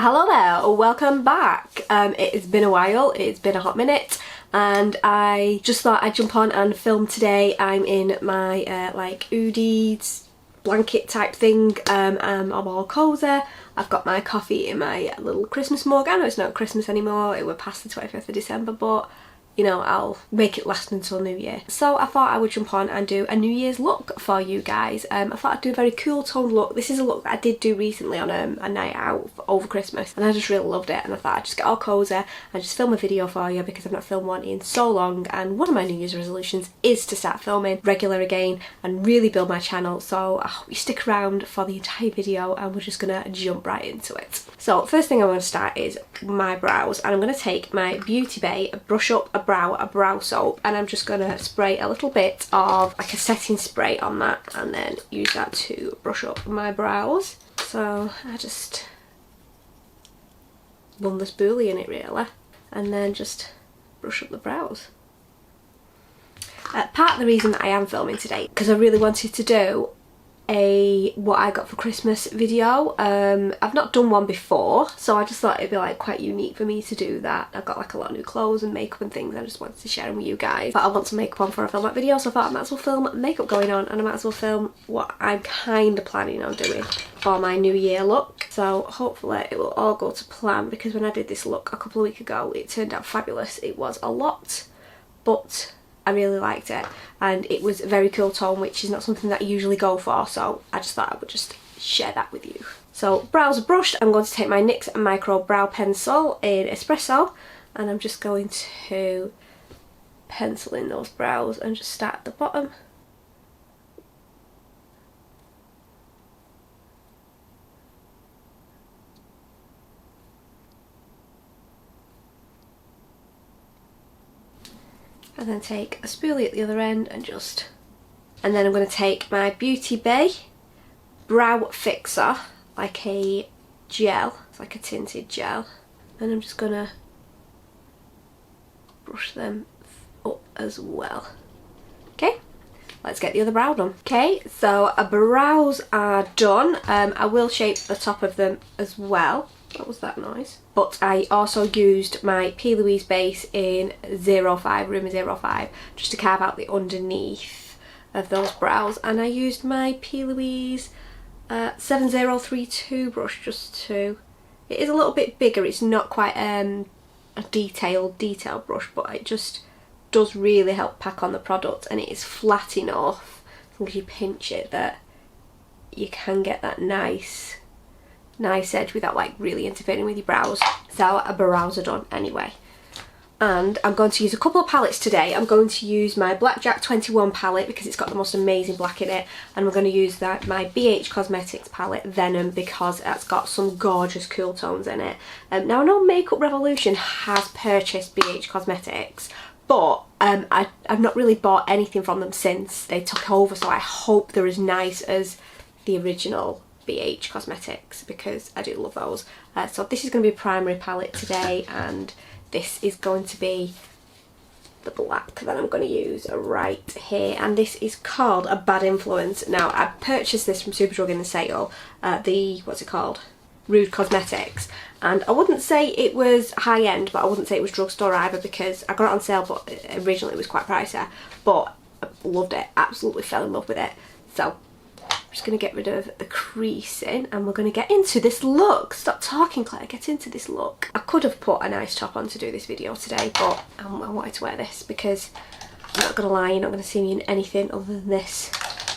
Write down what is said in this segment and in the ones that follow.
Hello there, welcome back. It's been a while, it's been a hot minute, and I just thought I'd jump on and film today. I'm in my like hoodie blanket type thing. I'm all cozy. I've got my coffee in my little Christmas mug. I know it's not Christmas anymore, it was past the 25th of December, but you know, I'll make it last until New Year. So I thought I would jump on and do a New Year's look for you guys. I thought I'd do a very cool toned look. This is a look that I did do recently on a night out over Christmas, and I just really loved it, and I thought I'd just get all cozy and just film a video for you because I've not filmed one in so long, and one of my New Year's resolutions is to start filming regular again and really build my channel. So I hope you stick around for the entire video and we're just gonna jump right into it. So first thing I'm going to start is my brows, and I'm going to take my Beauty Bay Brush Up a brow soap, and I'm just going to spray a little bit of like a setting spray on that and then use that to brush up my brows. So I just run the spoolie in it really and then just brush up the brows. Part of the reason that I am filming today because I really wanted to do a what I got for Christmas video. I've not done one before, so I just thought it'd be like quite unique for me to do that. I've got like a lot of new clothes and makeup and things. I just wanted to share them with you guys, but I want to make one for a film that video, so I thought I might as well film makeup going on, and I might as well film what I'm kind of planning on doing for my New Year look. So hopefully it will all go to plan, because when I did this look a couple of weeks ago it turned out fabulous. It was a lot, but I really liked it, and it was a very cool tone, which is not something that I usually go for, so I just thought I would just share that with you. So brows are brushed. I'm going to take my NYX Micro Brow Pencil in Espresso, and I'm just going to pencil in those brows and just start at the bottom. And then take a spoolie at the other end and then I'm going to take my Beauty Bay Brow Fixer, like a gel, it's like a tinted gel, and I'm just going to brush them up as well. Okay, let's get the other brow done. Okay, so our brows are done. I will shape the top of them as well. What was that noise? But I also used my PLouise Base in 05, Rimmel 05, just to carve out the underneath of those brows. And I used my PLouise 7032 brush just to... It is a little bit bigger, it's not quite a detailed brush, but it just does really help pack on the product, and it is flat enough, as long as you pinch it, that you can get that nice edge without like really interfering with your brows. So our brows are done anyway, and I'm going to use a couple of palettes today. I'm going to use my Blackjack 21 palette because it's got the most amazing black in it, and we're going to use that my BH Cosmetics palette Venom because it's got some gorgeous cool tones in it. Now I know Makeup Revolution has purchased BH Cosmetics, but I've not really bought anything from them since they took over, so I hope they're as nice as the original BH Cosmetics because I do love those. So this is going to be a primary palette today, and this is going to be the black that I'm going to use right here, and this is called A Bad Influence. Now I purchased this from Superdrug in the sale, what's it called? Rude Cosmetics, and I wouldn't say it was high end, but I wouldn't say it was drugstore either because I got it on sale, but originally it was quite pricey, but I loved it, absolutely fell in love with it. So I'm just going to get rid of the creasing and we're going to get into this look. Stop talking, Claire, get into this look. I could have put a nice top on to do this video today, but I wanted to wear this because I'm not going to lie, you're not going to see me in anything other than this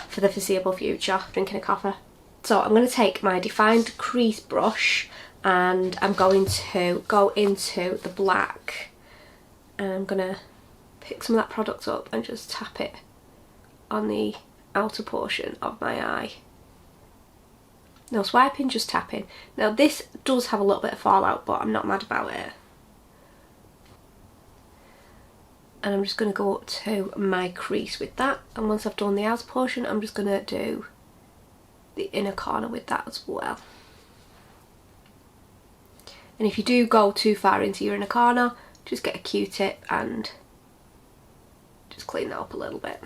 for the foreseeable future, drinking a coffee. So I'm going to take my defined crease brush and I'm going to go into the black, and I'm going to pick some of that product up and just tap it on the outer portion of my eye. No swiping, just tapping. Now this does have a little bit of fallout, but I'm not mad about it. And I'm just going to go up to my crease with that, and once I've done the outer portion I'm just going to do the inner corner with that as well. And if you do go too far into your inner corner, just get a Q-tip and just clean that up a little bit.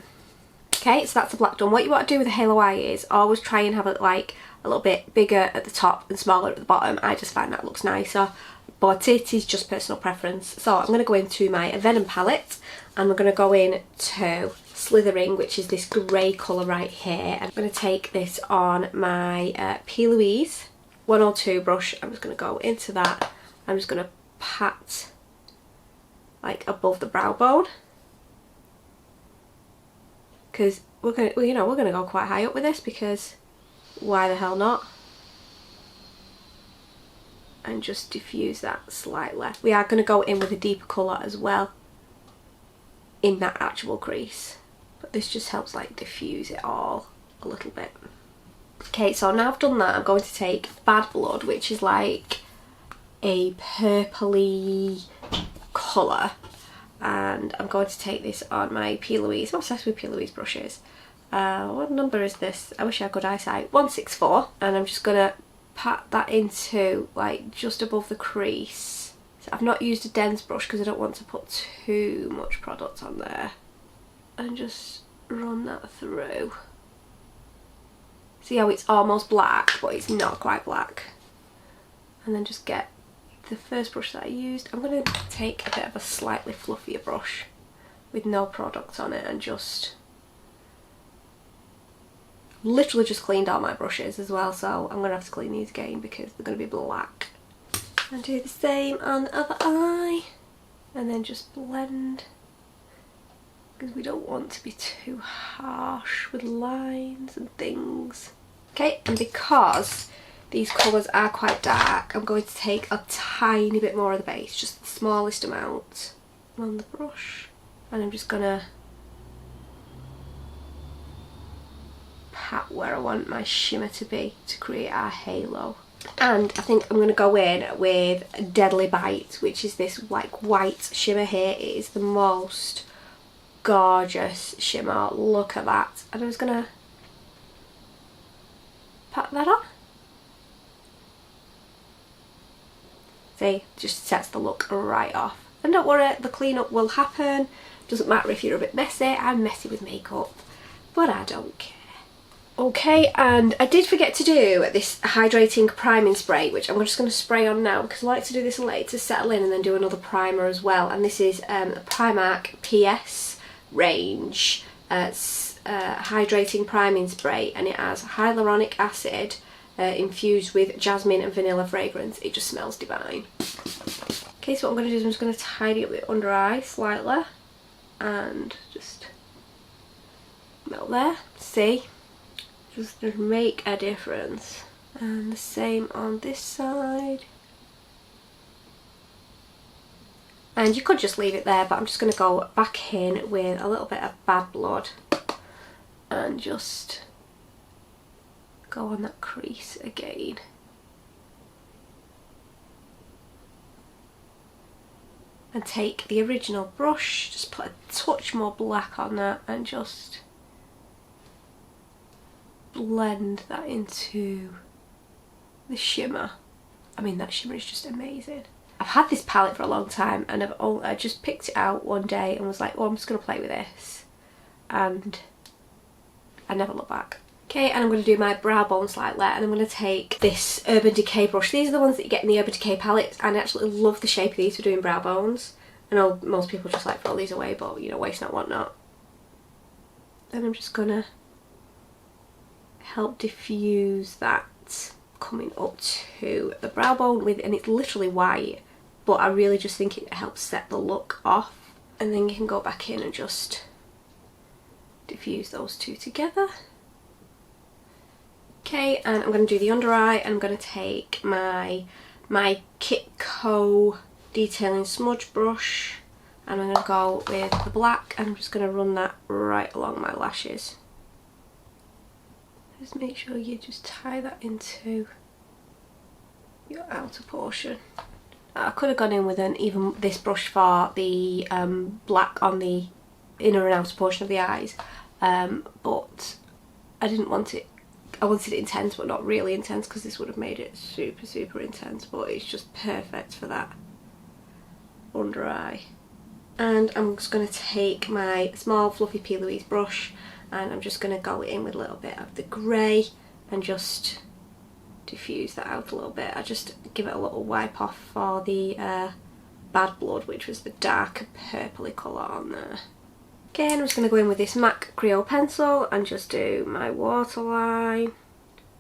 Okay, so that's the black done. What you want to do with a halo eye is always try and have it like a little bit bigger at the top and smaller at the bottom. I just find that looks nicer, but it is just personal preference. So I'm going to go into my Venom palette, and we're going to go in to Slithering, which is this grey colour right here. I'm going to take this on my PLouise 102 brush. I'm just going to go into that. I'm just going to pat like above the brow bone, because we're going to go quite high up with this, because why the hell not? And just diffuse that slightly. We are going to go in with a deeper colour as well in that actual crease, but this just helps like diffuse it all a little bit. Okay, so now I've done that, I'm going to take Bad Blood, which is like a purpley colour, and I'm going to take this on my PLouise. I'm obsessed with PLouise brushes. What number is this? I wish I had good eyesight. 164, and I'm just going to pat that into like just above the crease. So I've not used a dense brush because I don't want to put too much product on there, and just run that through. See how it's almost black, but it's not quite black. And then just get the first brush that I used. I'm going to take a bit of a slightly fluffier brush with no product on it, and just literally just cleaned all my brushes as well, so I'm going to have to clean these again because they're going to be black. And do the same on the other eye, and then just blend, because we don't want to be too harsh with lines and things. Okay, and because these colours are quite dark, I'm going to take a tiny bit more of the base, just the smallest amount on the brush, and I'm just going to pat where I want my shimmer to be to create our halo. And I think I'm going to go in with Deadly Bite, which is this like white shimmer here. It is the most gorgeous shimmer, look at that. And I'm just going to pat that on. See, just sets the look right off. And don't worry, the cleanup will happen. Doesn't matter if you're a bit messy. I'm messy with makeup, but I don't care. Okay, and I did forget to do this hydrating priming spray, which I'm just going to spray on now because I like to do this later to settle in and then do another primer as well. And this is the Primark PS range hydrating priming spray, and it has hyaluronic acid infused with jasmine and vanilla fragrance. It just smells divine. Okay, so what I'm going to do is I'm just going to tidy up the under eye slightly and just melt there. See? Just make a difference. And the same on this side. And you could just leave it there, but I'm just going to go back in with a little bit of Bad Blood and just go on that crease again. And take the original brush, just put a touch more black on that and just blend that into the shimmer. I mean, that shimmer is just amazing. I've had this palette for a long time, and I just picked it out one day and was like, oh, I'm just going to play with this, and I never look back. Okay, and I'm going to do my brow bone slightly, and I'm going to take this Urban Decay brush. These are the ones that you get in the Urban Decay palettes, and I actually love the shape of these for doing brow bones. I know most people just like throw these away, but you know, waste not, want not. And I'm just going to help diffuse that coming up to the brow bone with, and it's literally white, but I really just think it helps set the look off. And then you can go back in and just diffuse those two together. Okay, and I'm going to do the under eye, and I'm going to take my Kit Co detailing smudge brush, and I'm going to go with the black, and I'm just going to run that right along my lashes. Just make sure you just tie that into your outer portion. I could have gone in with even this brush for the black on the inner and outer portion of the eyes, but I didn't want it. I wanted it intense, but not really intense, because this would have made it super, super intense, but it's just perfect for that under eye. And I'm just going to take my small fluffy PLouise brush, and I'm just going to go in with a little bit of the grey and just diffuse that out a little bit. I just give it a little wipe off for the Bad Blood, which was the dark purpley colour on there. Again, I'm just going to go in with this MAC Creole pencil and just do my waterline.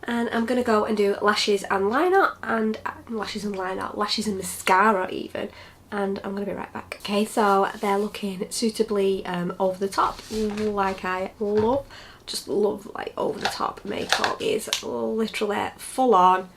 And I'm going to go and do lashes and liner, and lashes and mascara even. And I'm going to be right back. Okay, so they're looking suitably over the top, like I love. Just love like over the top makeup. Is literally full on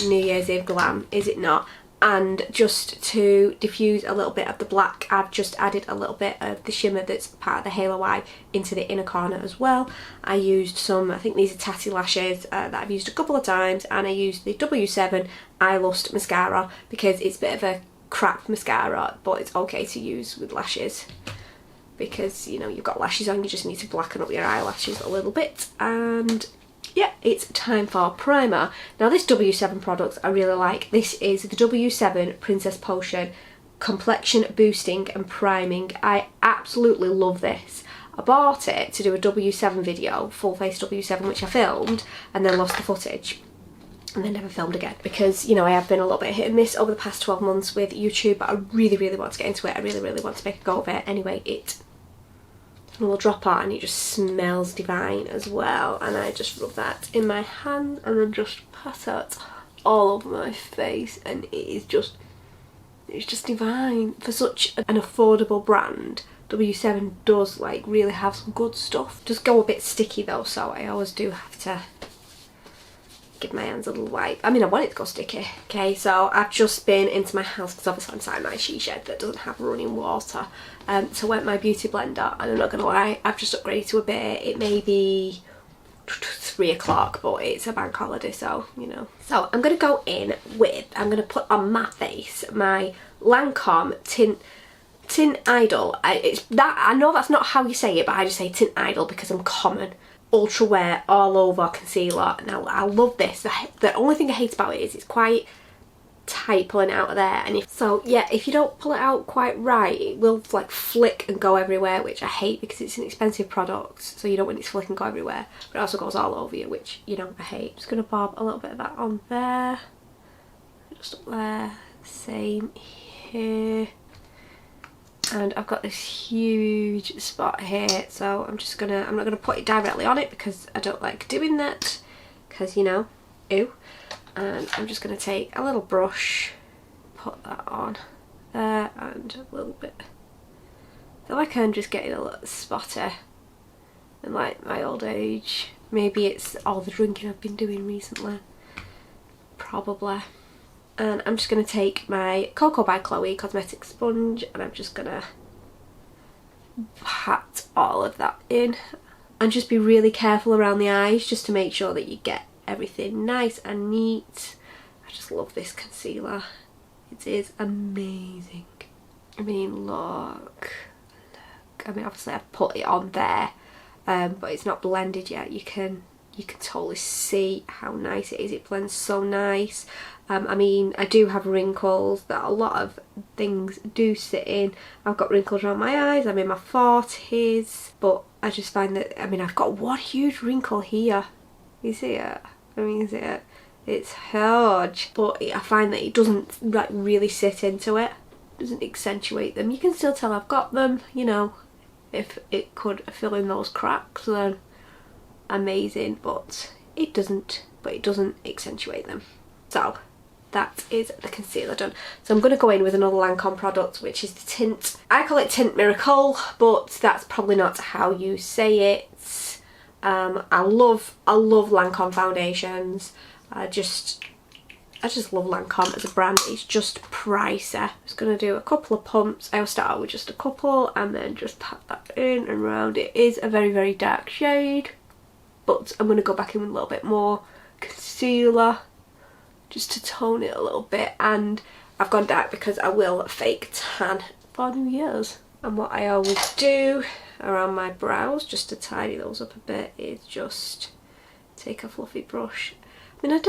New Year's Eve glam, is it not? And just to diffuse a little bit of the black, I've just added a little bit of the shimmer that's part of the halo eye into the inner corner as well. I used some, I think these are Tarte lashes that I've used a couple of times, and I used the W7 Eye Lust Mascara because it's a bit of a crap mascara, but it's okay to use with lashes because, you know, you've got lashes on, you just need to blacken up your eyelashes a little bit. And yeah, it's time for primer. Now this W7 product I really like. This is the W7 Princess Potion Complexion Boosting and Priming. I absolutely love this. I bought it to do a W7 video, full face W7, which I filmed and then lost the footage and then never filmed again because, you know, I have been a little bit hit and miss over the past 12 months with YouTube, but I really want to get into it. I really want to make a go of it. Anyway, it a little drop on and it just smells divine as well, and I just rub that in my hand and then just pat it all over my face, and it's just divine. For such an affordable brand, W7 does like really have some good stuff. Just go a bit sticky though, so I always do have to give my hands a little wipe. I mean, I want it to go sticky. Okay, so I've just been into my house because obviously I'm sat in my she shed that doesn't have running water, to wet my beauty blender, and I'm not gonna lie, I've just upgraded to a bit. It may be 3 o'clock, but it's a bank holiday, so you know. So I'm gonna go in with, I'm gonna put on my face my Lancome Teint Idole. I know that's not how you say it, but I just say Teint Idole because I'm common. Ultra Wear All Over Concealer. Now I love this. The only thing I hate about it is it's quite tight pulling it out of there, and if you don't pull it out quite right, it will like flick and go everywhere, which I hate because it's an expensive product, so you don't want it to flick and go everywhere, but it also goes all over you, which, you know, I hate. Just gonna bob a little bit of that on there, just up there, same here. And I've got this huge spot here, so I'm not gonna put it directly on it because I don't like doing that, because, you know, ew. And I'm just gonna take a little brush, put that on there, and a little bit. I feel like I'm just getting a little spotty in like my old age. Maybe it's all the drinking I've been doing recently, probably. And I'm just going to take my Cocoa by Chloe cosmetic sponge and I'm just going to pat all of that in. And just be really careful around the eyes just to make sure that you get everything nice and neat. I just love this concealer. It is amazing. I mean, look. I mean, obviously I've put it on there, but it's not blended yet. You can totally see how nice it is. It blends so nice. I mean, I do have wrinkles that a lot of things do sit in. I've got wrinkles around my eyes, I'm in my 40s, but I just find that, I mean, I've got one huge wrinkle here. You see it? I mean, you see it? It's huge, but I find that it doesn't like really sit into it. It doesn't accentuate them. You can still tell I've got them, you know. If it could fill in those cracks, then amazing, but it doesn't accentuate them. So that is the concealer done. So I'm going to go in with another Lancome product, which is the tint. I call it Tint Miracle, but that's probably not how you say it. I love Lancome foundations. I just love Lancome as a brand. It's just pricey. I'm just going to do a couple of pumps. I'll start out with just a couple and then just pat that in and round. It is a very, very dark shade, but I'm going to go back in with a little bit more concealer just to tone it a little bit. And I've gone dark because I will fake tan for New Year's. And what I always do around my brows, just to tidy those up a bit, is just take a fluffy brush. I mean,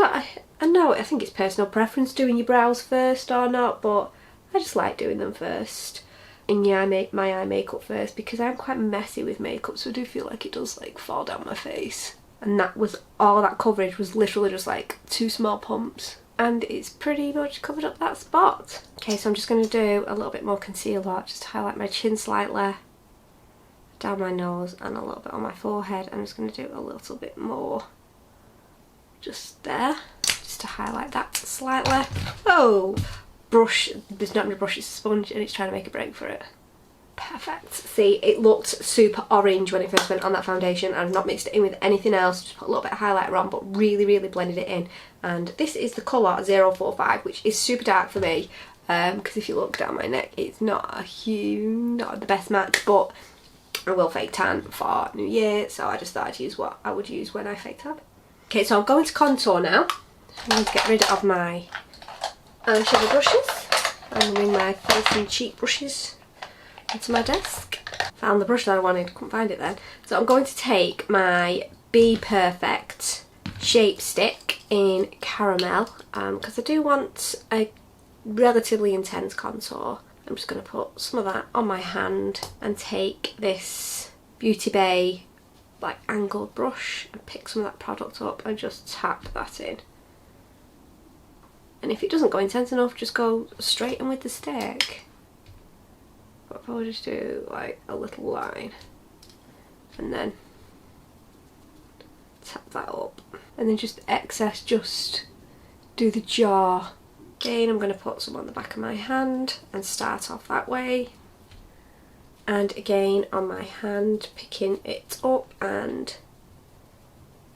I know, I think it's personal preference doing your brows first or not, but I just like doing them first. And yeah, I make my eye makeup first because I'm quite messy with makeup, so I do feel like it does like fall down my face. and that was all that coverage, was literally just like 2 small pumps, and it's pretty much covered up that spot. Okay, so I'm just going to do a little bit more concealer, just to highlight my chin slightly, down my nose and a little bit on my forehead. I'm just going to do a little bit more just there, just to highlight that slightly. Oh, brush, it's not my brush, it's a sponge and it's trying to make a break for it. Perfect. See, it looked super orange when it first went on that foundation. I've not mixed it in with anything else, just put a little bit of highlighter on, but really blended it in. And this is the colour 045, which is super dark for me, because if you look down my neck, it's not the best match, but I will fake tan for New Year, so I just thought I'd use what I would use when I fake tan. Okay, so I'm going to contour now. I'm going to get rid of my eyeshadow brushes. I'm going to bring my face and cheek brushes into my desk. Found the brush that I wanted, couldn't find it then. So I'm going to take my BPerfect Shape Stick in Caramel, because I do want a relatively intense contour. I'm just going to put some of that on my hand and take this Beauty Bay like angled brush and pick some of that product up and just tap that in. And if it doesn't go intense enough, just go straight in with the stick. But I'll just do like a little line and then tap that up, and then just excess, just do the jar. Again, I'm going to put some on the back of my hand and start off that way, and again on my hand, picking it up and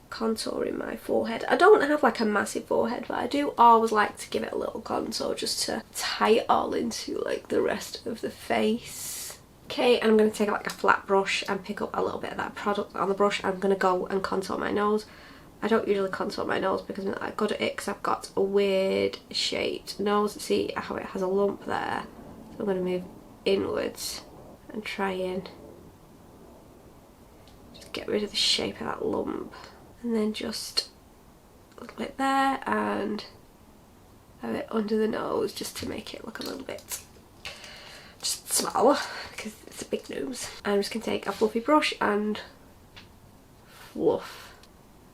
contouring my forehead. I don't have like a massive forehead, but I do always like to give it a little contour just to tie it all into like the rest of the face. Okay, and I'm going to take like a flat brush and pick up a little bit of that product on the brush. I'm going to go and contour my nose. I don't usually contour my nose because I'm not that good at it, because I've got a weird shaped nose. See how it has a lump there? So I'm going to move inwards and try and just get rid of the shape of that lump. And then just a little bit there and a bit under the nose, just to make it look a little bit just smaller because it's a big nose. I'm just going to take a fluffy brush and fluff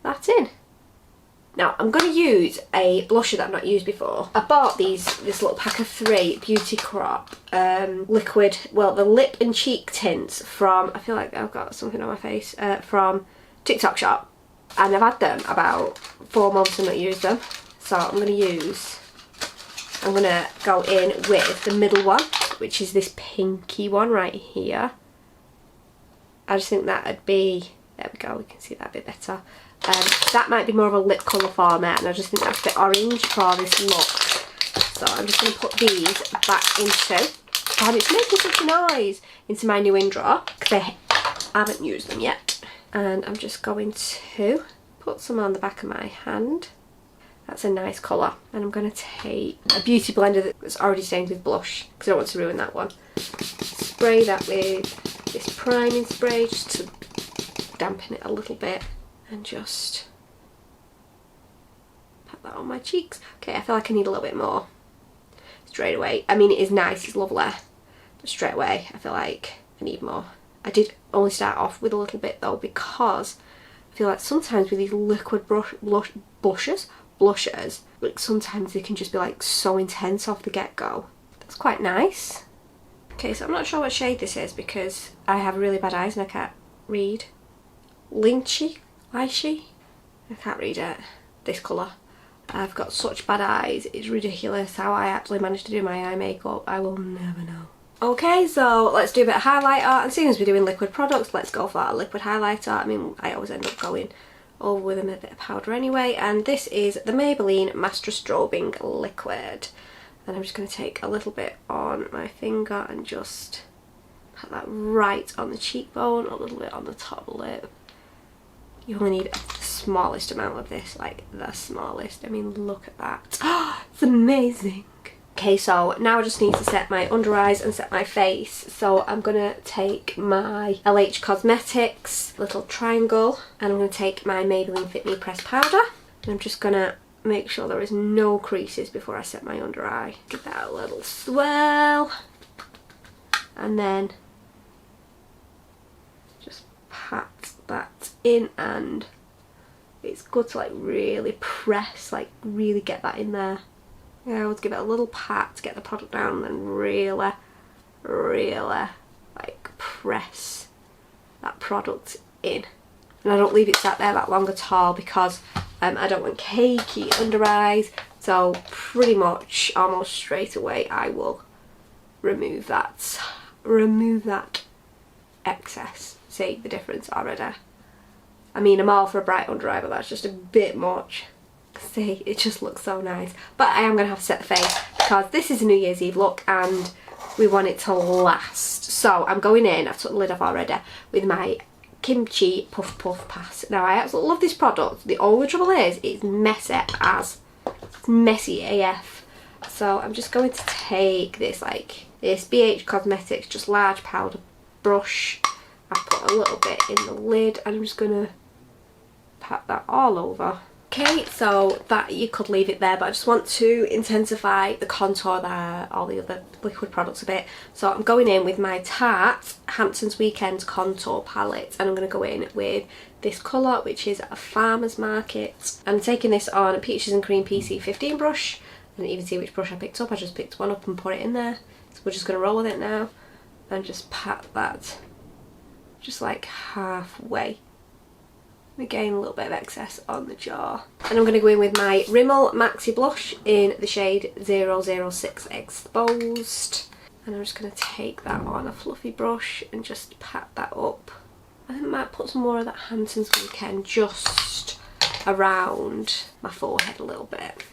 that in. Now I'm going to use a blusher that I've not used before. I bought this little pack of 3 Beauty Crop liquid, well, the lip and cheek tints from, I feel like I've got something on my face, from Topshop. And I've had them about 4 months and not used them. So I'm going to go in with the middle one, which is this pinky one right here. I just think that'd be, there we go, we can see that a bit better. That might be more of a lip colour for me, and I just think that's a bit orange for this look. So I'm just going to put these back into, and it's making such a noise, into my new in drawer, because I haven't used them yet. And I'm just going to put some on the back of my hand. That's a nice colour. And I'm going to take a beauty blender that's already stained with blush, because I don't want to ruin that one. Spray that with this priming spray just to dampen it a little bit, and just pat that on my cheeks. Okay, I feel like I need a little bit more straight away. I mean, it is nice, it's lovely, but straight away I feel like I need more. I did only start off with a little bit though, because I feel like sometimes with these liquid blushers, like sometimes they can just be like so intense off the get-go. That's quite nice. Okay, so I'm not sure what shade this is because I have really bad eyes and I can't read. Lychee? I can't read it. This colour. I've got such bad eyes, it's ridiculous how I actually managed to do my eye makeup. I will never know. Okay, so let's do a bit of highlighter, and seeing as we're doing liquid products, let's go for a liquid highlighter. I mean, I always end up going over with a bit of powder anyway, and this is the Maybelline Master Strobing Liquid. And I'm just going to take a little bit on my finger and just pat that right on the cheekbone, a little bit on the top lip. You only need the smallest amount of this, like the smallest. I mean, look at that. Oh, it's amazing. Okay, so now I just need to set my under eyes and set my face. So I'm going to take my LH Cosmetics little triangle, and I'm going to take my Maybelline Fit Me Pressed Powder, and I'm just going to make sure there is no creases before I set my under eye. Give that a little swirl, and then just pat that in and it's good to like really press, like really get that in there. I always give it a little pat to get the product down and then really like press that product in. And I don't leave it sat there that long at all because I don't want cakey under eyes, so pretty much almost straight away I will remove that excess. See the difference already? I mean, I'm all for a bright under eye, but that's just a bit much. See, it just looks so nice. But I am going to have to set the face because this is a New Year's Eve look and we want it to last. So I'm going in, I've took the lid off already, with my Kimchi Puff Puff Pass. Now I absolutely love this product. The only trouble is it's messy AF. So I'm just going to take this BH Cosmetics just large powder brush. I've put a little bit in the lid and I'm just going to pat that all over. Okay, so that you could leave it there, but I just want to intensify the contour there, all the other liquid products a bit. So I'm going in with my Tarte Hampton's Weekend Contour Palette, and I'm going to go in with this colour, which is a Farmer's Market. I'm taking this on a Peaches and Cream PC15 brush. I didn't even see which brush I picked up, I just picked one up and put it in there. So we're just going to roll with it now and just pat that just like halfway. We gain a little bit of excess on the jaw. And I'm going to go in with my Rimmel Maxi blush in the shade 006 Exposed. And I'm just going to take that on a fluffy brush and just pat that up. I think I might put some more of that Hampton's Weekend just around my forehead a little bit.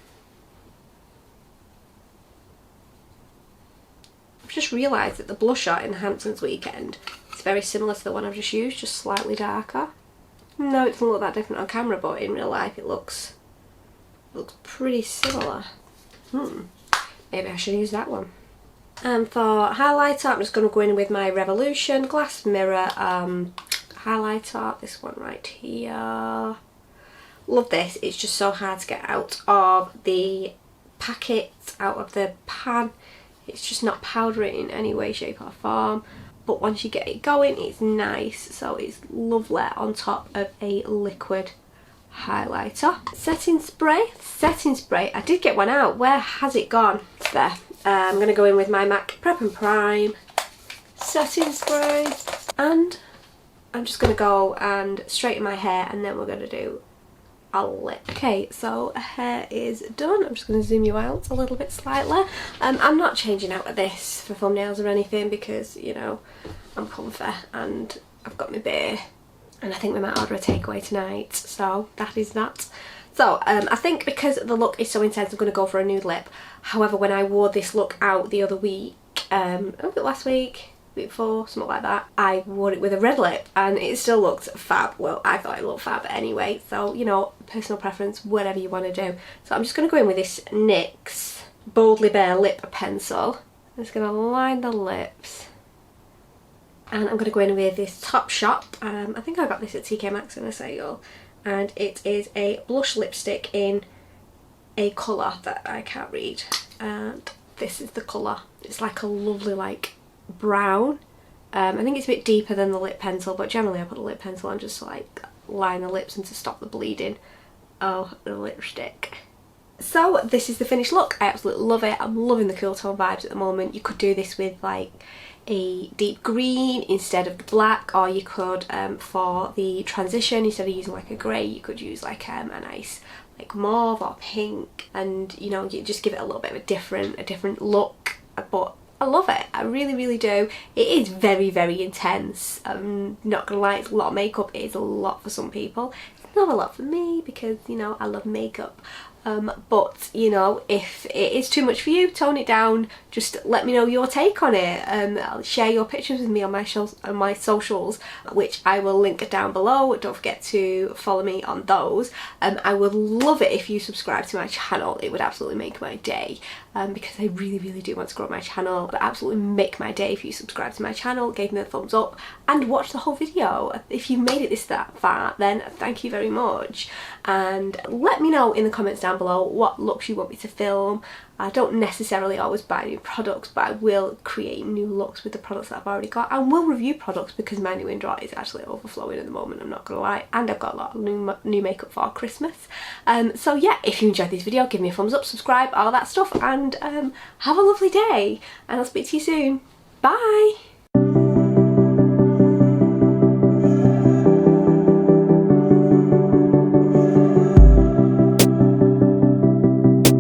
I've just realised that the blusher in Hampton's Weekend is very similar to the one I've just used, just slightly darker. No, it doesn't look that different on camera, but in real life it looks pretty similar. Maybe I should use that one. And for highlighter, I'm just going to go in with my Revolution Glass Mirror highlighter. This one right here. Love this. It's just so hard to get out of the packet, out of the pan. It's just not powdery in any way, shape or form. But once you get it going, it's nice, so it's lovely on top of a liquid highlighter. Setting spray, I did get one out. Where has it gone? It's there. I'm going to go in with my MAC Prep and Prime setting spray, and I'm just going to go and straighten my hair, and then we're going to do a lip. Okay, so hair is done. I'm just going to zoom you out a little bit slightly. I'm not changing out of this for thumbnails or anything because, you know, I'm comfy and I've got my beer and I think we might order a takeaway tonight, so that is that. So I think because the look is so intense, I'm going to go for a nude lip. However, when I wore this look out the other week, last week, week before, something like that, I wore it with a red lip and it still looked fab. Well, I thought it looked fab anyway, so, you know, personal preference, whatever you want to do. So I'm just going to go in with this NYX Boldly Bare Lip Pencil. I'm just going to line the lips. And I'm going to go in with this Topshop. I think I got this at TK Maxx in a sale. And it is a blush lipstick in a colour that I can't read. And this is the colour. It's like a lovely, like, brown. I think it's a bit deeper than the lip pencil, but generally I put the lip pencil on just to like line the lips and to stop the bleeding of the lipstick. So this is the finished look. I absolutely love it. I'm loving the cool tone vibes at the moment. You could do this with like a deep green instead of the black, or you could for the transition, instead of using like a grey, you could use like a nice like mauve or pink, and you know, you just give it a little bit of a different look. But I love it, I really, really do. It is very, very intense. I'm not gonna lie, it's a lot of makeup. It is a lot for some people. It's not a lot for me because, you know, I love makeup. But, you know, if it is too much for you, tone it down. Just let me know your take on it. I'll share your pictures with me on my socials, which I will link down below. Don't forget to follow me on those. I would love it if you subscribe to my channel. It would absolutely make my day. Because I really, really do want to grow my channel. It would absolutely make my day if you subscribe to my channel, gave me a thumbs up, and watch the whole video. If you made it that far, then thank you very much. And let me know in the comments down below what looks you want me to film. I don't necessarily always buy new products, but I will create new looks with the products that I've already got, and will review products because my new drawer is actually overflowing at the moment, I'm not gonna lie, and I've got a lot of new makeup for Christmas. So yeah, if you enjoyed this video, give me a thumbs up, subscribe, all that stuff, and have a lovely day, and I'll speak to you soon. Bye!